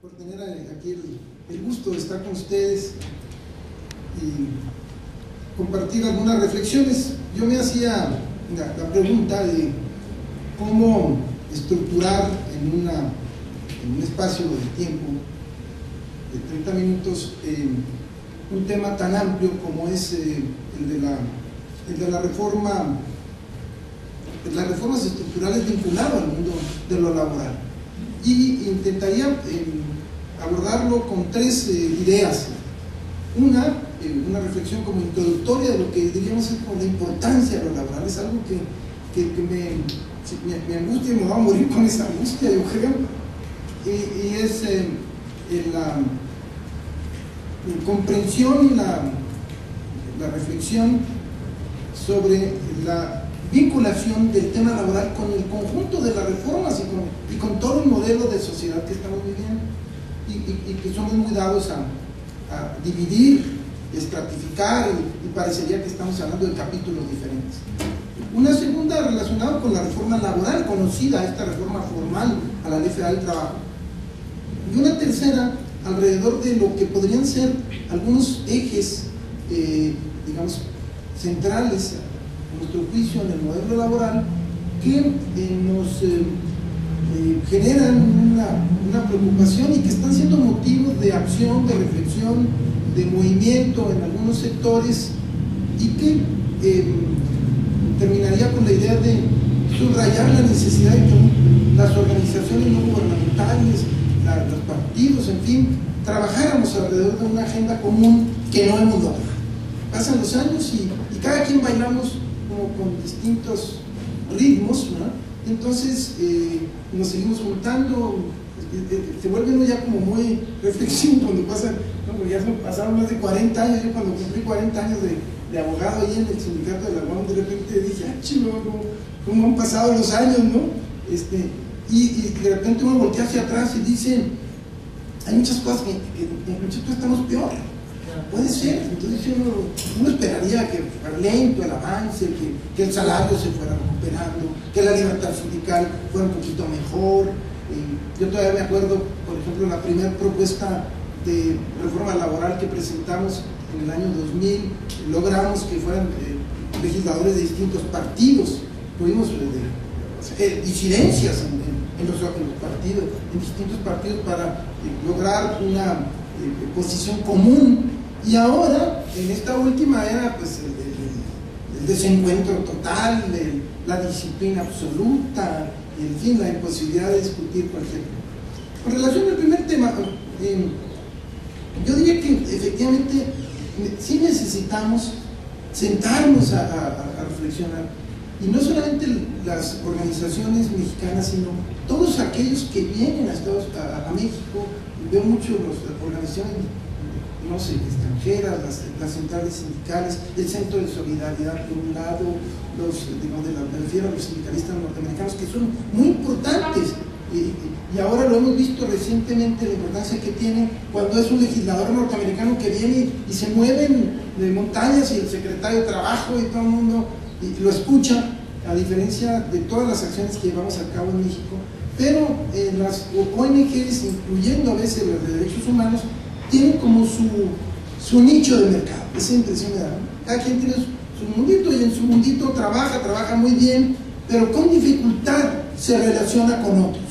por tener aquí el gusto de estar con ustedes y compartir algunas reflexiones. Yo me hacía la pregunta de cómo estructurar en un espacio de tiempo de 30 minutos un tema tan amplio como es el de la reforma, las reformas estructurales vinculadas al mundo de lo laboral. Y intentaría abordarlo con tres ideas. Una reflexión como introductoria de lo que diríamos es por la importancia de lo laboral. Es algo que me angustia y me va a morir con esa angustia, yo creo. Y es la comprensión y la reflexión sobre la vinculación del tema laboral con el conjunto de las reformas y con todo el modelo de sociedad que estamos viviendo y que somos muy dados a dividir, estratificar y parecería que estamos hablando de capítulos diferentes. Una segunda relacionada con la reforma laboral conocida, esta reforma formal a la Ley Federal del Trabajo, y una tercera alrededor de lo que podrían ser algunos ejes digamos centrales a nuestro juicio en el modelo laboral que nos generan una preocupación y que están siendo motivos de acción, de reflexión, de movimiento en algunos sectores y que terminaría con la idea de subrayar la necesidad de que las organizaciones no gubernamentales, los partidos, en fin, trabajáramos alrededor de una agenda común que no hemos logrado. Pasan los años y cada quien bailamos como con distintos ritmos, ¿no? Entonces nos seguimos juntando, se vuelve uno ya como muy reflexivo cuando pasan, ¿no? Ya pasaron más de 40 años. Yo cuando cumplí 40 años de abogado ahí en el sindicato de la UAM, de repente dije, chido, ¿cómo han pasado los años, no? Y de repente uno voltea hacia atrás y dice, hay muchas cosas que en muchos estamos peor. Puede ser, entonces uno esperaría que fuera lento el avance, que el salario se fuera recuperando, que la libertad sindical fuera un poquito mejor. Yo todavía me acuerdo, por ejemplo, la primera propuesta de reforma laboral que presentamos en el año 2000, logramos que fueran legisladores de distintos partidos, tuvimos disidencias en los partidos, en distintos partidos para lograr una posición común. Y ahora, en esta última era pues el desencuentro total, la disciplina absoluta, en fin, la imposibilidad de discutir cualquier cosa. Con relación al primer tema, yo diría que efectivamente sí necesitamos sentarnos a reflexionar, y no solamente las organizaciones mexicanas, sino todos aquellos que vienen a México. Veo mucho las organizaciones, no sé, extranjeras, las centrales sindicales, el Centro de Solidaridad por un lado, me refiero a los sindicalistas norteamericanos, que son muy importantes, y ahora lo hemos visto recientemente la importancia que tiene cuando es un legislador norteamericano que viene y se mueven de montañas, y el secretario de Trabajo y todo el mundo lo escucha, a diferencia de todas las acciones que llevamos a cabo en México. Pero las ONGs, incluyendo a veces las de derechos humanos, tienen como su nicho de mercado. Esa impresión me da, ¿no? Cada quien tiene su mundito, y en su mundito trabaja muy bien, pero con dificultad se relaciona con otros.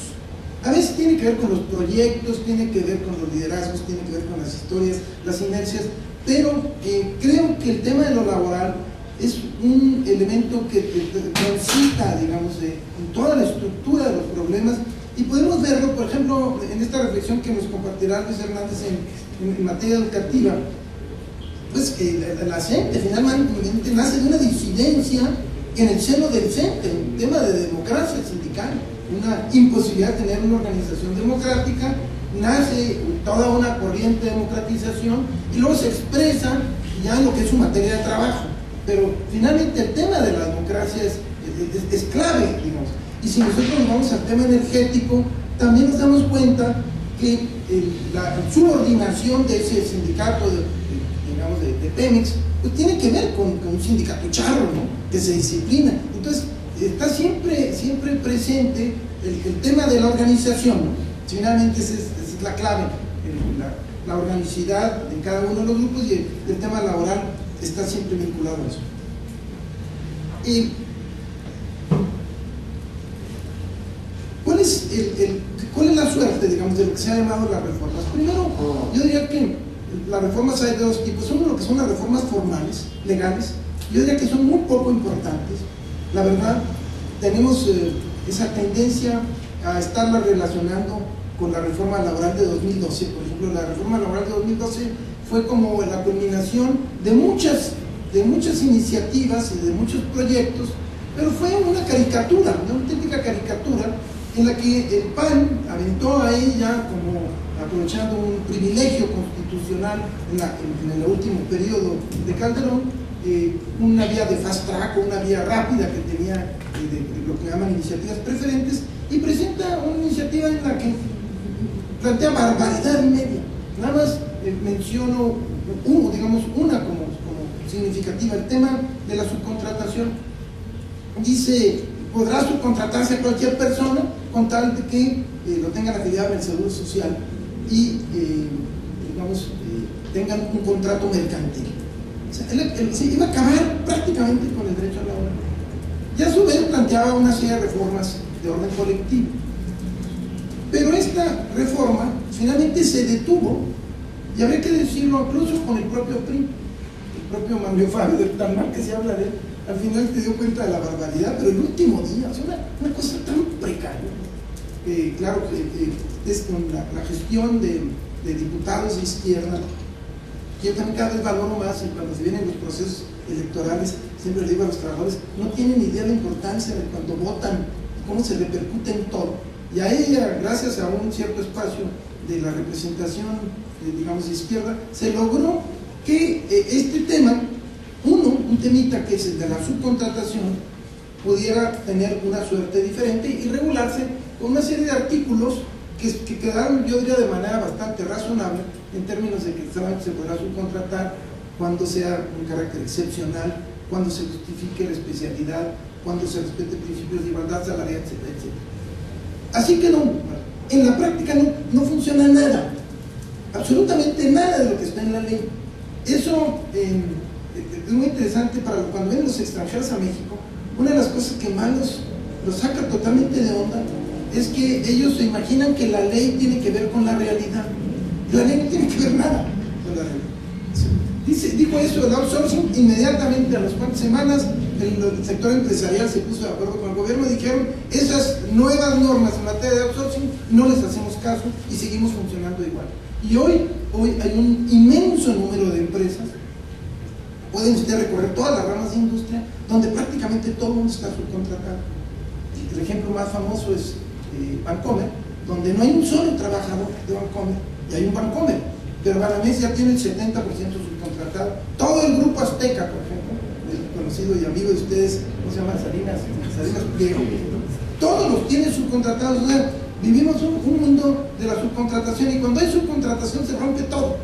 A veces tiene que ver con los proyectos, tiene que ver con los liderazgos, tiene que ver con las historias, las inercias, pero creo que el tema de lo laboral es un elemento que transita, digamos, en toda la estructura de los problemas, y podemos verlo, por ejemplo, en esta reflexión que nos compartirá Luis Hernández en materia educativa. Pues la CENTE finalmente nace de una disidencia en el seno del CENTE, un tema de democracia sindical, una imposibilidad de tener una organización democrática, nace toda una corriente de democratización y luego se expresa ya en lo que es su materia de trabajo. Pero finalmente el tema de la democracia es clave, digamos. Y si nosotros nos vamos al tema energético, también nos damos cuenta que la subordinación de ese sindicato de Pemex, pues tiene que ver con un sindicato charro, ¿no? Que se disciplina. Entonces está siempre presente el tema de la organización, ¿no? Finalmente ese es la clave, la organicidad de cada uno de los grupos, y el tema laboral está siempre vinculado a eso. ¿Cuál es la suerte, digamos, de lo que se ha llamado las reformas? Primero, yo diría que las reformas hay de dos tipos. Uno, lo que son las reformas formales, legales, yo diría que son muy poco importantes. La verdad, tenemos esa tendencia a estarla relacionando con la reforma laboral de 2012. Por ejemplo, la reforma laboral de 2012 fue como la culminación de muchas iniciativas y de muchos proyectos, pero fue una caricatura, una auténtica caricatura, en la que el PAN aventó a ella, como aprovechando un privilegio constitucional en el último periodo de Calderón, una vía de fast track, una vía rápida que tenía de lo que llaman iniciativas preferentes, y presenta una iniciativa en la que plantea barbaridad y media. Nada más menciono una como significativa, el tema de la subcontratación. Dice, podrá subcontratarse a cualquier persona con tal de que lo tengan afiliado en el Seguro Social y tengan un contrato mercantil. O sea, se iba a acabar prácticamente con el derecho laboral. Y a su vez planteaba una serie de reformas de orden colectivo. Pero esta reforma finalmente se detuvo, y habría que decirlo incluso con el propio PRI, el propio Mario Fabio, del tan mal que se habla de él, al final te dio cuenta de la barbaridad, pero el último día, o sea, una cosa tan precaria. Claro que es con la gestión de diputados de izquierda, que yo también cada vez valoro más, y cuando se vienen los procesos electorales, siempre le digo a los trabajadores, no tienen idea de la importancia de cuando votan, cómo se repercute en todo. Y a ella, gracias a un cierto espacio de la representación, digamos, de izquierda, se logró que este tema, un temita que es el de la subcontratación, pudiera tener una suerte diferente y regularse con una serie de artículos que quedaron, yo diría, de manera bastante razonable, en términos de que solamente se podrá subcontratar cuando sea un carácter excepcional, cuando se justifique la especialidad, cuando se respete principios de igualdad salarial, etcétera, etcétera. Así que no, en la práctica no funciona nada, absolutamente nada de lo que está en la ley. Eso es muy interesante para cuando vienen los extranjeros a México. Una de las cosas que más los saca totalmente de onda es que ellos se imaginan que la ley tiene que ver con la realidad. La ley no tiene que ver nada con la realidad. Dijo eso el outsourcing, inmediatamente a las cuantas semanas el sector empresarial se puso de acuerdo con el gobierno y dijeron, esas nuevas normas en materia de outsourcing no les hacemos caso y seguimos funcionando igual. Y hoy hay un inmenso número de empresas, pueden ustedes recorrer todas las ramas de industria, donde prácticamente todo el mundo está subcontratado. El ejemplo más famoso es Bancomer, donde no hay un solo trabajador de Bancomer, y hay un Bancomer, pero Banamex ya tiene el 70% subcontratado. Todo el grupo Azteca, por ejemplo, el conocido y amigo de ustedes, ¿cómo se llama? Salinas Pliego, todos los tienen subcontratados. O sea, vivimos un mundo de la subcontratación, y cuando hay subcontratación se rompe todo,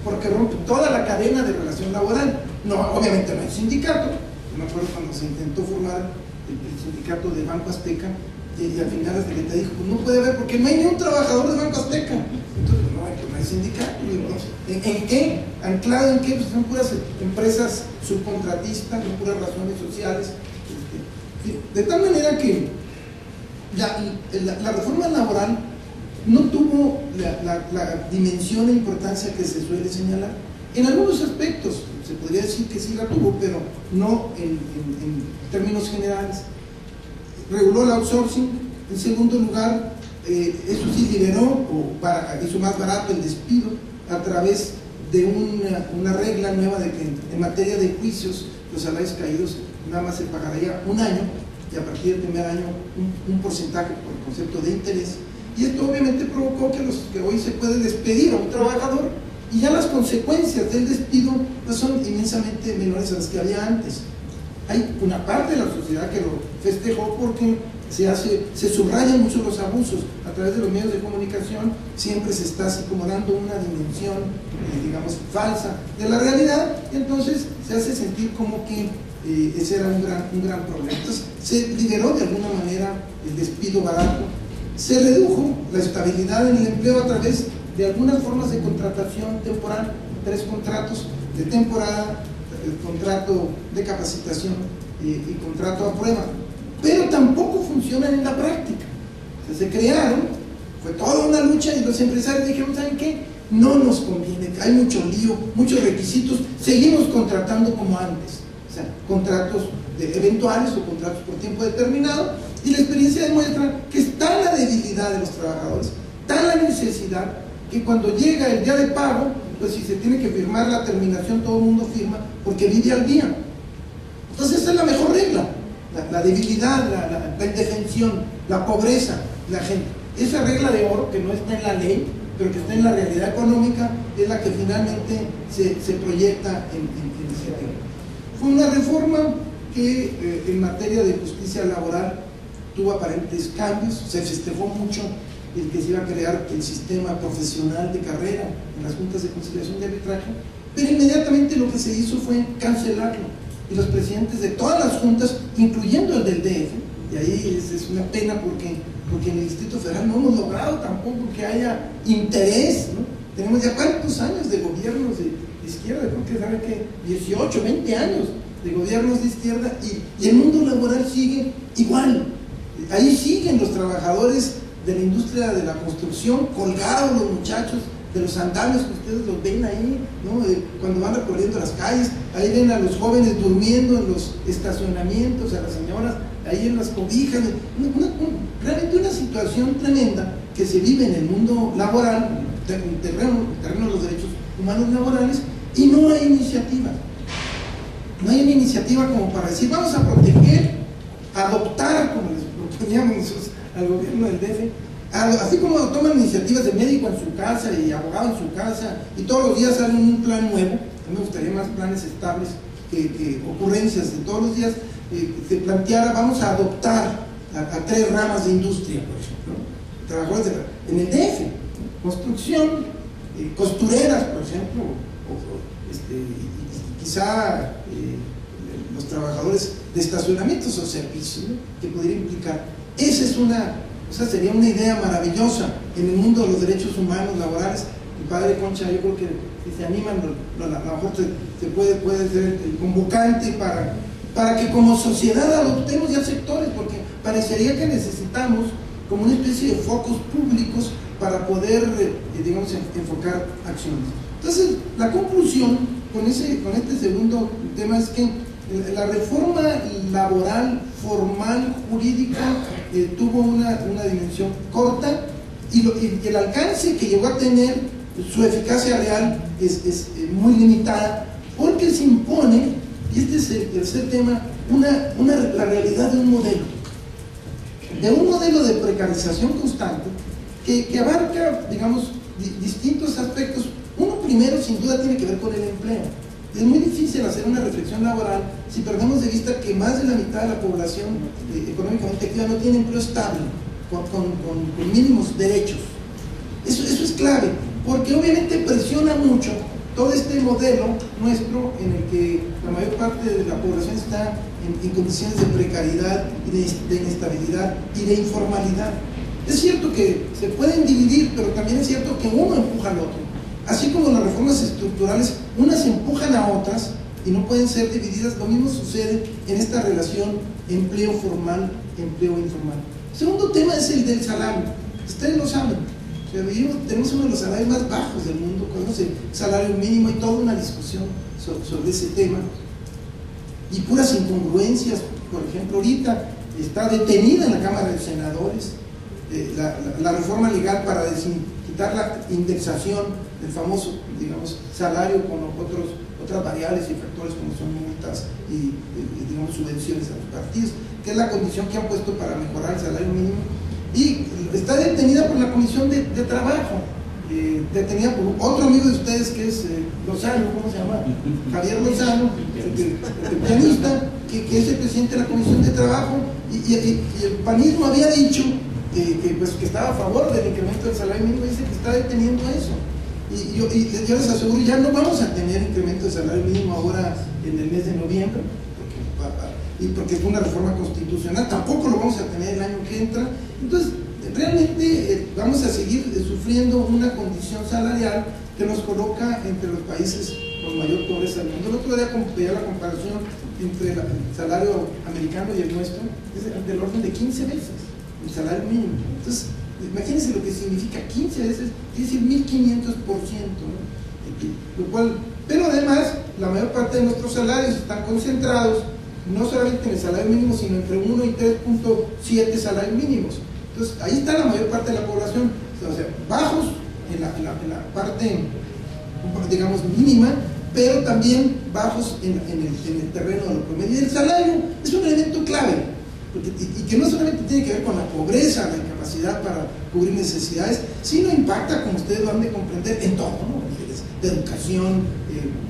porque rompe toda la cadena de relación laboral. No, obviamente no hay sindicato. Yo me acuerdo cuando se intentó formar el sindicato de Banco Azteca, y al final la secretaria dijo, pues no puede haber, porque no hay ni un trabajador de Banco Azteca. Entonces no hay sindicato. ¿En qué? ¿Anclado en qué? Pues son puras empresas subcontratistas, son puras razones sociales. De tal manera que la reforma laboral no tuvo la dimensión e importancia que se suele señalar. En algunos aspectos se podría decir que sí la tuvo, pero no en términos generales. Reguló el outsourcing. En segundo lugar, eso sí liberó, hizo más barato el despido a través de una regla nueva de que en materia de juicios los salarios caídos nada más se pagaría un año, y a partir del primer año un porcentaje por el concepto de interés. Y esto obviamente provocó que hoy se puede despedir a un trabajador, y ya las consecuencias del despido pues son inmensamente menores a las que había antes. Hay una parte de la sociedad que lo festejó porque se subrayan mucho los abusos a través de los medios de comunicación. Siempre se está así como dando una dimensión digamos falsa de la realidad, y entonces se hace sentir como que ese era un gran problema. Entonces se liberó de alguna manera el despido barato, se redujo la estabilidad en el empleo a través de algunas formas de contratación temporal, 3 contratos de temporada, el contrato de capacitación y contrato a prueba, pero tampoco funcionan en la práctica. O sea, se crearon, fue toda una lucha y los empresarios dijeron, ¿saben qué? No nos conviene, hay mucho lío, muchos requisitos, seguimos contratando como antes, o sea, contratos eventuales o contratos por tiempo determinado, y la experiencia demuestra que está la debilidad de los trabajadores, está la necesidad que cuando llega el día de pago, pues si se tiene que firmar la terminación, todo el mundo firma porque vive al día. Entonces esa es la mejor regla, la debilidad, la indefensión, la pobreza de la gente. Esa regla de oro que no está en la ley, pero que está en la realidad económica, es la que finalmente se proyecta en ese tema. Fue una reforma que en materia de justicia laboral tuvo aparentes cambios, se festejó mucho el que se iba a crear el sistema profesional de carrera en las juntas de conciliación y arbitraje, pero inmediatamente lo que se hizo fue cancelarlo, y los presidentes de todas las juntas, incluyendo el del DF, y ahí es una pena porque en el Distrito Federal no hemos logrado tampoco que haya interés, ¿no? Tenemos ya cuántos años de gobiernos de izquierda, creo que sabe que 18, 20 años de gobiernos de izquierda, y el mundo laboral sigue igual. Ahí siguen los trabajadores de la industria de la construcción colgados, los muchachos de los andamios que ustedes los ven ahí, ¿no? Cuando van recorriendo las calles, ahí ven a los jóvenes durmiendo en los estacionamientos, a las señoras ahí en las cobijas, realmente una situación tremenda que se vive en el mundo laboral, en el terreno de los derechos humanos laborales, y no hay iniciativa. No hay una iniciativa como para decir, vamos a proteger, adoptar, como les proponíamos al gobierno del DF, así como toman iniciativas de médico en su casa y abogado en su casa, y todos los días salen un plan nuevo. A mí me gustaría más planes estables que ocurrencias de todos los días. Se planteara, vamos a adoptar a 3 ramas de industria, por ejemplo, ¿no? Trabajadores en el DF, construcción, costureras, por ejemplo, quizá los trabajadores de estacionamientos o servicios, ¿no? Que podría implicar. Esa sería una idea maravillosa en el mundo de los derechos humanos laborales. Mi padre Concha, yo creo que si se animan, a lo mejor se puede ser el convocante para que como sociedad adoptemos ya sectores, porque parecería que necesitamos como una especie de focos públicos para poder, digamos, enfocar acciones. Entonces, la conclusión con este segundo tema es que la reforma laboral, formal, jurídica, tuvo una dimensión corta, y el alcance que llegó a tener, su eficacia real es muy limitada, porque se impone, y este es el tercer tema, la realidad de un modelo de precarización constante que abarca, digamos, distintos aspectos. Uno primero, sin duda, tiene que ver con el empleo. Es muy difícil hacer una reflexión laboral si perdemos de vista que más de la mitad de la población económicamente activa no tiene empleo estable, con mínimos derechos. Eso es clave, porque obviamente presiona mucho todo este modelo nuestro en el que la mayor parte de la población está en condiciones de precariedad y de inestabilidad y de informalidad. Es cierto que se pueden dividir, pero también es cierto que uno empuja al otro. Así como las reformas estructurales, unas empujan a otras y no pueden ser divididas, lo mismo sucede en esta relación empleo formal, empleo informal. El segundo tema es el del salario. Ustedes lo saben, o sea, tenemos uno de los salarios más bajos del mundo, conocemos el salario mínimo, y toda una discusión sobre ese tema. Y puras incongruencias. Por ejemplo, ahorita está detenida en la Cámara de Senadores la reforma legal para quitar la indexación del famoso, digamos, salario con otras variables y factores como son multas y digamos, subvenciones a los partidos, que es la condición que han puesto para mejorar el salario mínimo, y está detenida por la Comisión de Trabajo, detenida por otro amigo de ustedes que es Lozano, ¿cómo se llama? Javier Lozano, el pianista, que es el presidente de la Comisión de Trabajo, y el panismo había dicho que estaba a favor del incremento del salario mínimo, dice que está deteniendo eso. Y yo les aseguro, ya no vamos a tener incremento de salario mínimo ahora en el mes de noviembre, porque fue una reforma constitucional, tampoco lo vamos a tener el año que entra. Entonces, realmente vamos a seguir sufriendo una condición salarial que nos coloca entre los países con mayor pobreza del mundo. El otro día veía la comparación entre el salario americano y el nuestro, es del orden de 15 veces el salario mínimo. Entonces, imagínense lo que significa 15 veces, es decir, 1500%, ¿no? Lo cual, pero además, la mayor parte de nuestros salarios están concentrados no solamente en el salario mínimo, sino entre 1 y 3.7 salarios mínimos. Entonces, ahí está la mayor parte de la población, o sea, bajos en la parte, digamos, mínima, pero también bajos en el terreno de lo promedio. Y el salario es un elemento clave, y que no solamente tiene que ver con la pobreza, la incapacidad para cubrir necesidades, sino impacta, como ustedes lo han de comprender, en todo, ¿no? De educación,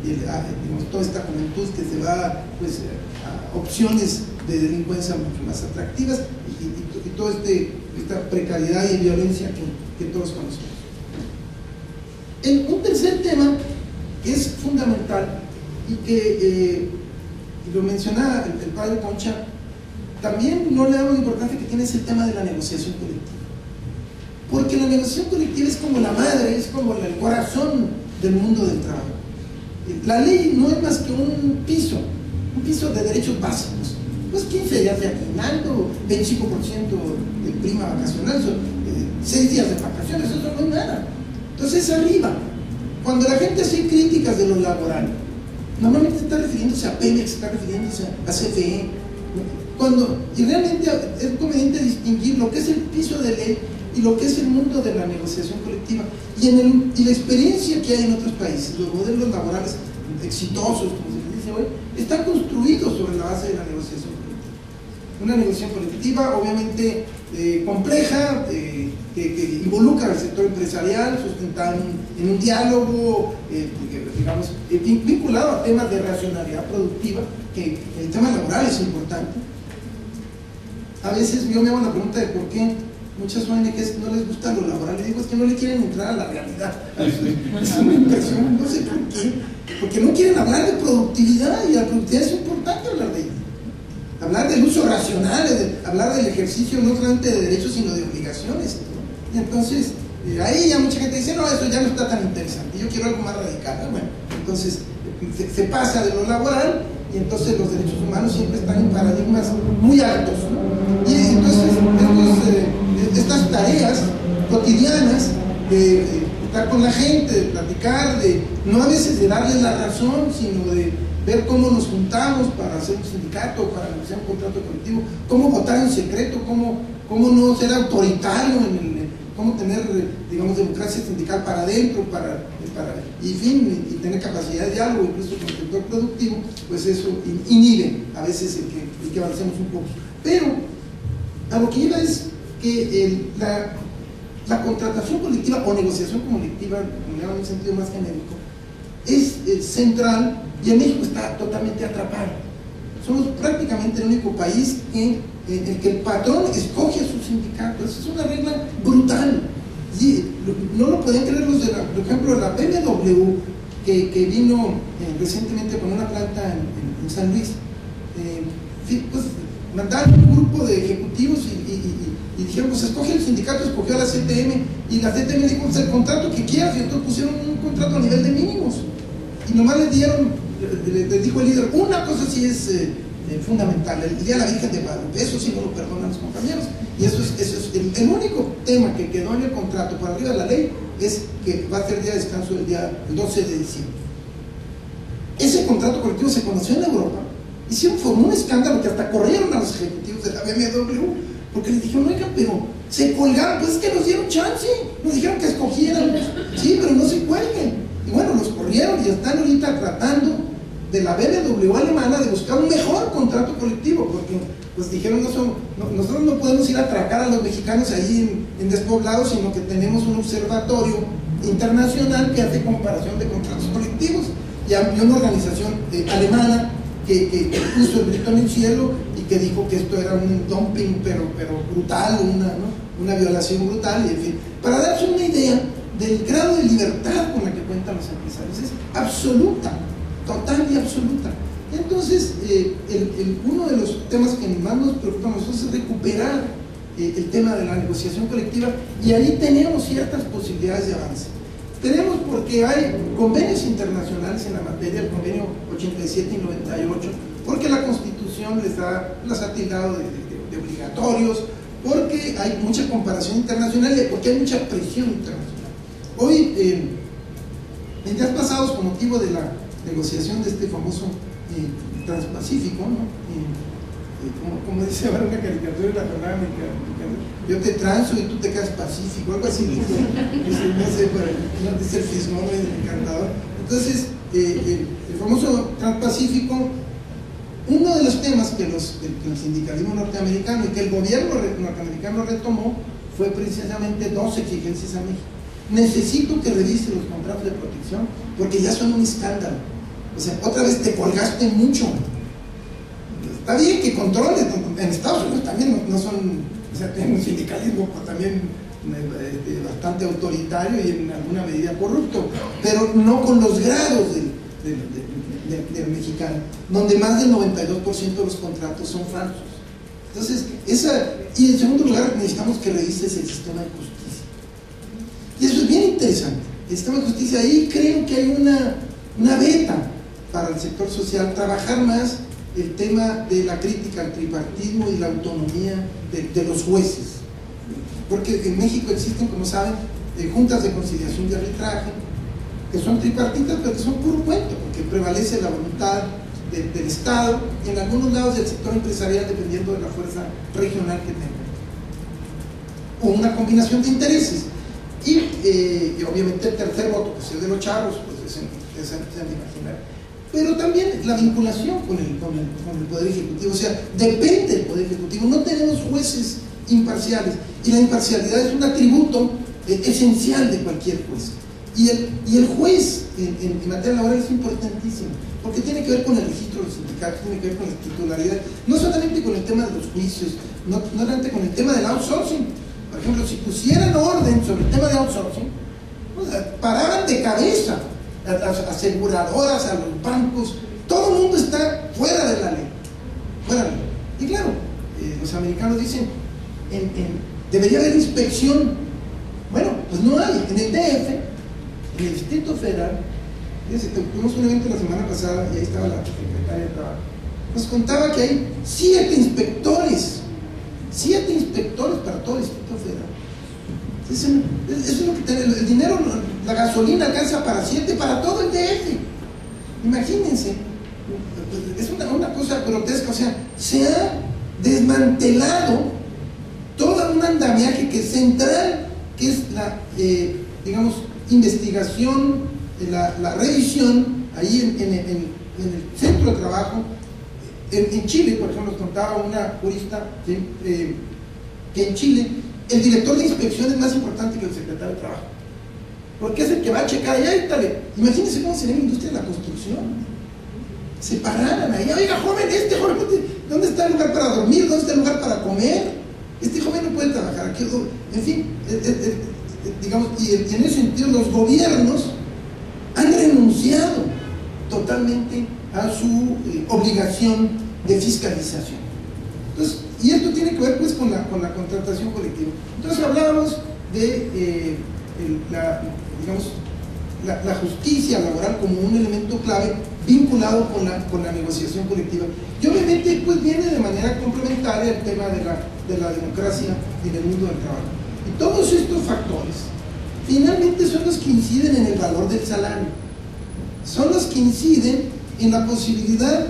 digamos, toda esta juventud que se va, pues, a opciones de delincuencia mucho más atractivas, y toda esta precariedad y violencia que todos conocemos. Un tercer tema que es fundamental y que lo mencionaba el padre Concha, también no le damos la importancia que tiene, es el tema de la negociación colectiva, porque la negociación colectiva es como la madre, es como el corazón del mundo del trabajo. La ley no es más que un piso de derechos básicos, pues 15 días de aguinaldo, 25% de prima vacacional, 6 días de vacaciones, eso no es nada. Entonces, arriba, cuando la gente hace críticas de lo laboral, normalmente está refiriéndose a Pemex, está refiriéndose a CFE, y realmente es conveniente distinguir lo que es el piso de ley y lo que es el mundo de la negociación colectiva, y la experiencia que hay en otros países. Los modelos laborales exitosos, como se dice hoy, están construidos sobre la base de la negociación colectiva. Una negociación colectiva obviamente compleja, que involucra al sector empresarial, sustentada en un diálogo, digamos, vinculado a temas de racionalidad productiva, que el tema laboral es importante. A veces yo me hago la pregunta de por qué muchas ONGs no les gusta lo laboral, y digo, es que no le quieren entrar a la realidad. Es una impresión, no sé por qué, porque no quieren hablar de productividad, y la productividad es importante hablar de ella. Hablar del uso racional, hablar del ejercicio no solamente de derechos sino de obligaciones. Y entonces, ahí ya mucha gente dice, no, eso ya no está tan interesante, yo quiero algo más radical, ¿no? Bueno, entonces se pasa de lo laboral, y entonces los derechos humanos siempre están en paradigmas muy altos, ¿no? Y entonces estas tareas cotidianas de estar con la gente, de platicar, no a veces de darles la razón, sino de ver cómo nos juntamos para hacer un sindicato, para negociar un contrato colectivo, cómo votar en secreto, cómo no ser autoritario, cómo tener, digamos, democracia sindical para adentro, y tener capacidad de diálogo, incluso con el sector productivo, pues eso inhibe a veces el que avancemos un poco. Pero a lo que lleva es que la contratación colectiva o negociación colectiva, en un sentido más genérico, es central, y en México está totalmente atrapado. Somos prácticamente el único país en el que el patrón escoge a sus sindicatos. Es una regla brutal. Y no lo pueden creer los por ejemplo, la BMW, que vino recientemente con una planta en San Luis. Pues mandaron un grupo de ejecutivos y dijeron, pues escoge el sindicato, escogió a la CTM, y la CTM dijo, pues el contrato que quieras, y entonces pusieron un contrato a nivel de mínimos, y nomás les dijo el líder, una cosa sí es fundamental, el Día de la Virgen de Guadalupe, eso sí no lo perdonan los compañeros, y eso es el único tema que quedó en el contrato por arriba de la ley, es que va a ser día de descanso el 12 de diciembre. Ese contrato colectivo se conoció en Europa, formó un escándalo que hasta corrieron a los ejecutivos de la BMW, porque les dijeron, oigan, pero se colgaron, pues es que nos dieron chance, nos dijeron que escogiéramos, sí, pero no se cuelguen. Y bueno, los corrieron y están ahorita tratando de la BMW alemana de buscar un mejor contrato colectivo, porque pues dijeron, nosotros no podemos ir a atracar a los mexicanos ahí en despoblados, sino que tenemos un observatorio internacional que hace comparación de contratos colectivos, y hay una organización alemana que puso el grito en el cielo y que dijo que esto era un dumping pero brutal, una violación brutal, y en fin, para darse una idea del grado de libertad con la que cuentan los empresarios. Es absoluta, total y absoluta. Entonces, uno de los temas que más nos preocupa a nosotros es recuperar el tema de la negociación colectiva, y ahí tenemos ciertas posibilidades de avance. Tenemos porque hay convenios internacionales en la materia, el convenio 87 y 98, porque la Constitución las ha tildado de obligatorios, porque hay mucha comparación internacional y porque hay mucha presión internacional. Hoy, en días pasados, con motivo de la negociación de este famoso Transpacífico, ¿no? Como dice ahora una caricatura de la jornada mexicana, yo te transo y tú te quedas pacífico, algo así, no sé, no dice el fisgón, el encantador. Entonces, el famoso Transpacífico, uno de los temas que el sindicalismo norteamericano y que el gobierno norteamericano retomó fue precisamente dos exigencias a México. Necesito que revise los contratos de protección porque ya son un escándalo. O sea, otra vez te colgaste mucho. Está bien que controles, en Estados Unidos también no son, o sea, tienen un sindicalismo también bastante autoritario y en alguna medida corrupto, pero no con los grados del mexicano, donde más del 92% de los contratos son falsos. Entonces, y en segundo lugar, necesitamos que revises el sistema de justicia. Y eso es bien interesante. El sistema de justicia, ahí creo que hay una beta para el sector social, trabajar más el tema de la crítica al tripartismo y la autonomía de los jueces. Porque en México existen, como saben, juntas de conciliación y arbitraje, que son tripartitas, pero que son puro cuento, porque prevalece la voluntad del Estado y en algunos lados del sector empresarial, dependiendo de la fuerza regional que tenga. O una combinación de intereses. Y obviamente el tercer voto, que es el de los charros, pues es de imaginar. Pero también la vinculación con el Poder Ejecutivo, o sea, depende del Poder Ejecutivo. No tenemos jueces imparciales, y la imparcialidad es un atributo esencial de cualquier juez. Y el juez en materia laboral es importantísimo, porque tiene que ver con el registro de los sindicatos, tiene que ver con la titularidad, no solamente con el tema de los juicios, no solamente con el tema del outsourcing. Por ejemplo, si pusieran orden sobre el tema de outsourcing, o sea, paraban de cabeza a las aseguradoras, a los bancos, todo el mundo está fuera de la ley, fuera de la ley. Y claro, los americanos dicen, debería haber inspección. Bueno, pues no hay. En el DF, en el Distrito Federal, tuvimos un evento la semana pasada y ahí estaba la secretaria de Trabajo, nos contaba que hay 7 inspectores para todo el Distrito Federal. Eso es lo que el dinero, la gasolina alcanza para 7, para todo el DF. Imagínense, es una cosa grotesca. O sea, se ha desmantelado todo un andamiaje que es central, que es la, digamos, investigación, la revisión, ahí en el centro de trabajo. En Chile, por ejemplo, nos contaba una jurista que en Chile el director de inspección es más importante que el secretario de Trabajo, porque es el que va a checar. Imagínense cómo sería la industria de la construcción. Se pararan ahí, oiga, joven, ¿dónde está el lugar para dormir? ¿Dónde está el lugar para comer? Este joven no puede trabajar aquí. En fin, digamos, y en ese sentido los gobiernos han renunciado totalmente a su obligación de fiscalización. Entonces, y esto tiene que ver pues con la contratación colectiva. Entonces hablábamos de la justicia laboral como un elemento clave vinculado con la negociación colectiva. Y obviamente pues viene de manera complementaria el tema de la democracia en el mundo del trabajo. Y todos estos factores finalmente son los que inciden en el valor del salario, son los que inciden en la posibilidad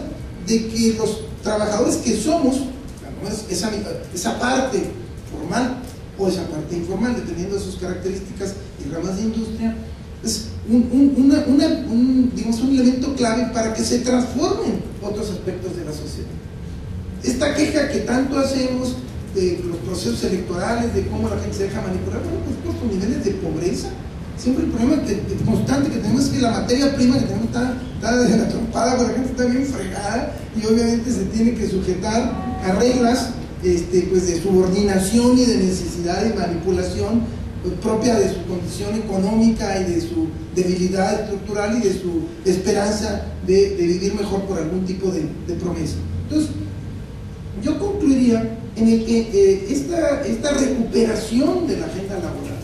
de que los trabajadores que somos, esa parte formal o esa parte informal, dependiendo de sus características y ramas de industria, es digamos, un elemento clave para que se transformen otros aspectos de la sociedad. Esta queja que tanto hacemos de los procesos electorales, de cómo la gente se deja manipular, bueno, pues por niveles de pobreza. Siempre el problema constante que tenemos es que la materia prima que tenemos está atropada, la gente está bien fregada y obviamente se tiene que sujetar a reglas pues de subordinación y de necesidad y manipulación pues, propia de su condición económica y de su debilidad estructural y de su esperanza de vivir mejor por algún tipo de promesa. Entonces, yo concluyo concluiría en el que esta recuperación de la agenda laboral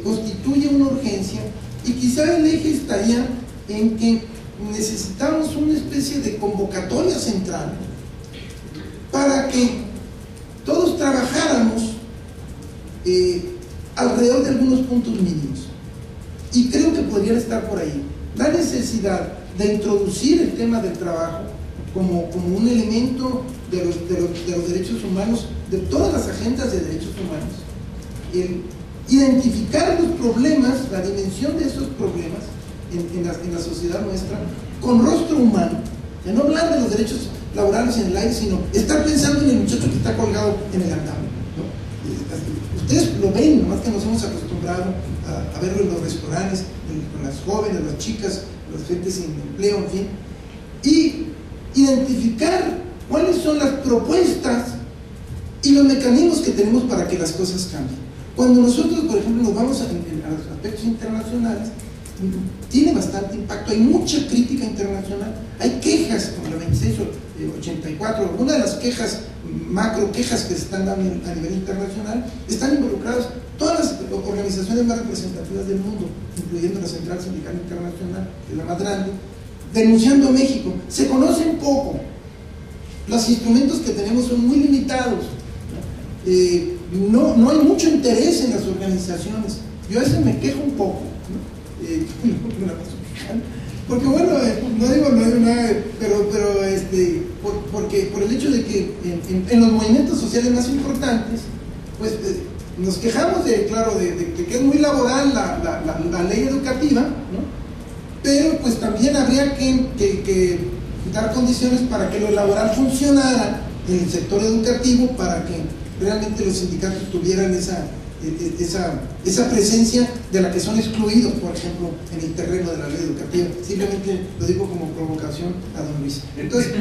constituye una urgencia, y quizá el eje estaría en que necesitamos una especie de convocatoria central para que todos trabajáramos alrededor de algunos puntos mínimos. Y creo que podría estar por ahí la necesidad de introducir el tema del trabajo como un elemento de los derechos humanos, de todas las agendas de derechos humanos, el identificar los problemas, la dimensión de esos problemas en la sociedad nuestra, con rostro humano, de no hablar de los derechos laborales en el aire, sino estar pensando en el muchacho que está colgado en el andamio, ¿no? Ustedes lo ven, nomás que nos hemos acostumbrado a verlo en los restaurantes, con las jóvenes, las chicas, las gentes sin empleo, en fin, y identificar cuáles son las propuestas y los mecanismos que tenemos para que las cosas cambien. Cuando nosotros, por ejemplo, nos vamos a los aspectos internacionales, tiene bastante impacto, hay mucha crítica internacional, hay quejas como la 2684, algunas de las quejas, macro quejas que se están dando a nivel internacional, están involucradas todas las organizaciones más representativas del mundo, incluyendo la Central Sindical Internacional, que es la más grande, denunciando a México. Se conoce un poco, los instrumentos que tenemos son muy limitados, no hay mucho interés en las organizaciones. Yo a veces me quejo un poco, ¿no? Porque bueno, no digo nada, pero porque por el hecho de que en los movimientos sociales más importantes, pues nos quejamos de que es muy laboral la ley educativa, ¿no? Pero pues también habría que dar condiciones para que lo laboral funcionara en el sector educativo, para que realmente los sindicatos tuvieran esa presencia de la que son excluidos, por ejemplo, en el terreno de la ley educativa. Simplemente lo digo como provocación a don Luis. Entonces,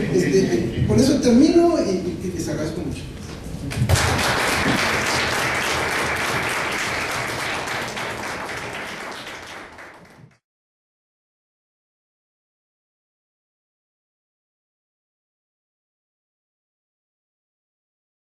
con eso termino y les agradezco mucho.